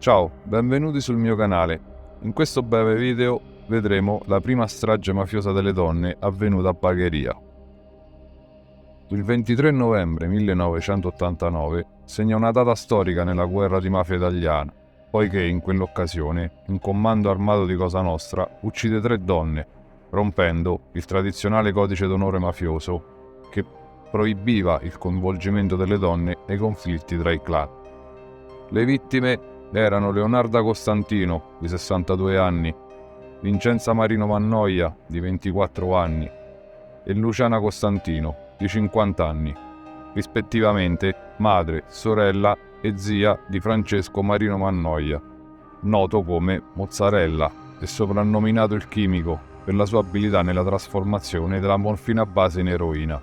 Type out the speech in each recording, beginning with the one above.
Ciao, benvenuti sul mio canale. In questo breve video vedremo la prima strage mafiosa delle donne avvenuta a Bagheria. Il 23 novembre 1989 segna una data storica nella guerra di mafia italiana, poiché in quell'occasione un comando armato di Cosa Nostra uccide 3 donne, rompendo il tradizionale codice d'onore mafioso che proibiva il coinvolgimento delle donne nei conflitti tra i clan. Le vittime erano Leonarda Costantino, di 62 anni, Vincenza Marino Mannoia, di 24 anni, e Luciana Costantino, di 50 anni, rispettivamente madre, sorella e zia di Francesco Marino Mannoia, noto come Mozzarella e soprannominato il chimico per la sua abilità nella trasformazione della morfina base in eroina.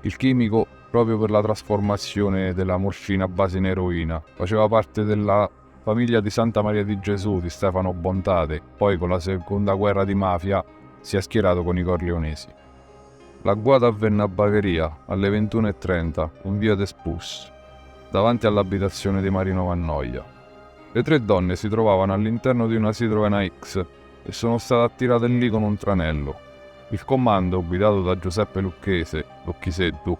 Il chimico, proprio per la trasformazione della morfina base in eroina, faceva parte della famiglia di Santa Maria di Gesù di Stefano Bontate, poi con la seconda guerra di mafia si è schierato con i Corleonesi. L'agguato avvenne a Bagheria alle 21:30 in via Despus, davanti all'abitazione di Marino Mannoia. Le 3 donne si trovavano all'interno di una Citroen AX e sono state attirate lì con un tranello. Il comando, guidato da Giuseppe Lucchese, Lucchiseddu,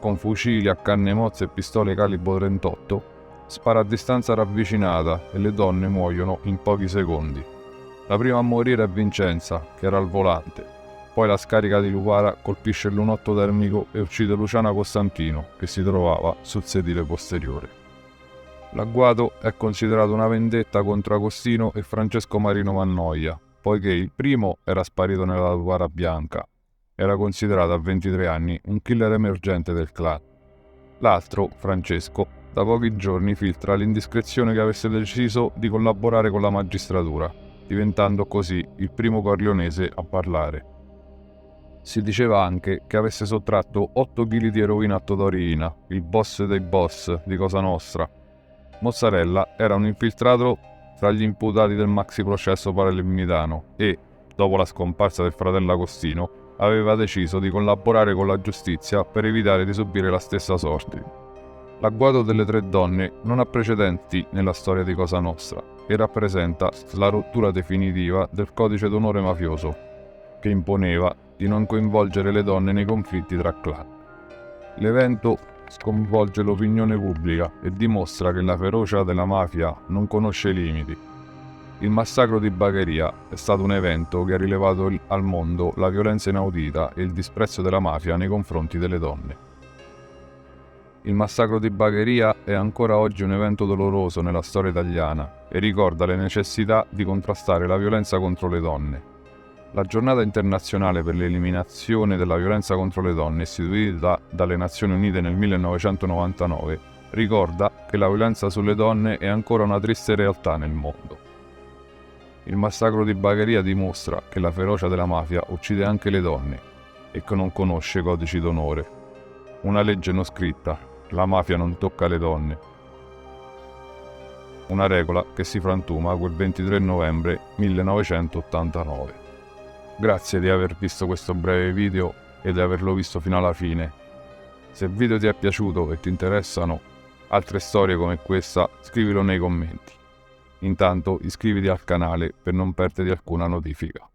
con fucili a canne mozze e pistole calibro 38, spara a distanza ravvicinata e le donne muoiono in pochi secondi. La prima a morire è Vincenza, che era al volante. Poi la scarica di Lupara colpisce il lunotto termico e uccide Luciana Costantino, che si trovava sul sedile posteriore. L'agguato è considerato una vendetta contro Agostino e Francesco Marino Mannoia, poiché il primo era sparito nella Lupara bianca. Era considerato a 23 anni un killer emergente del clan. L'altro, Francesco, da pochi giorni filtra l'indiscrezione che avesse deciso di collaborare con la magistratura, diventando così il primo corleonese a parlare. Si diceva anche che avesse sottratto 8 kg di eroina a Totorina, il boss dei boss di Cosa Nostra. Mozzarella era un infiltrato tra gli imputati del maxi processo palermitano e, dopo la scomparsa del fratello Agostino, aveva deciso di collaborare con la giustizia per evitare di subire la stessa sorte. L'agguato delle 3 donne non ha precedenti nella storia di Cosa Nostra e rappresenta la rottura definitiva del codice d'onore mafioso, che imponeva di non coinvolgere le donne nei conflitti tra clan. L'evento sconvolge l'opinione pubblica e dimostra che la ferocia della mafia non conosce limiti. Il massacro di Bagheria è stato un evento che ha rilevato al mondo la violenza inaudita e il disprezzo della mafia nei confronti delle donne. Il massacro di Bagheria è ancora oggi un evento doloroso nella storia italiana e ricorda le necessità di contrastare la violenza contro le donne. La giornata internazionale per l'eliminazione della violenza contro le donne, istituita dalle Nazioni Unite nel 1999, ricorda che la violenza sulle donne è ancora una triste realtà nel mondo. Il massacro di Bagheria dimostra che la ferocia della mafia uccide anche le donne e che non conosce codici d'onore. Una legge non scritta, la mafia non tocca le donne. Una regola che si frantuma quel 23 novembre 1989. Grazie di aver visto questo breve video e di averlo visto fino alla fine. Se il video ti è piaciuto e ti interessano altre storie come questa, scrivilo nei commenti. Intanto iscriviti al canale per non perdere alcuna notifica.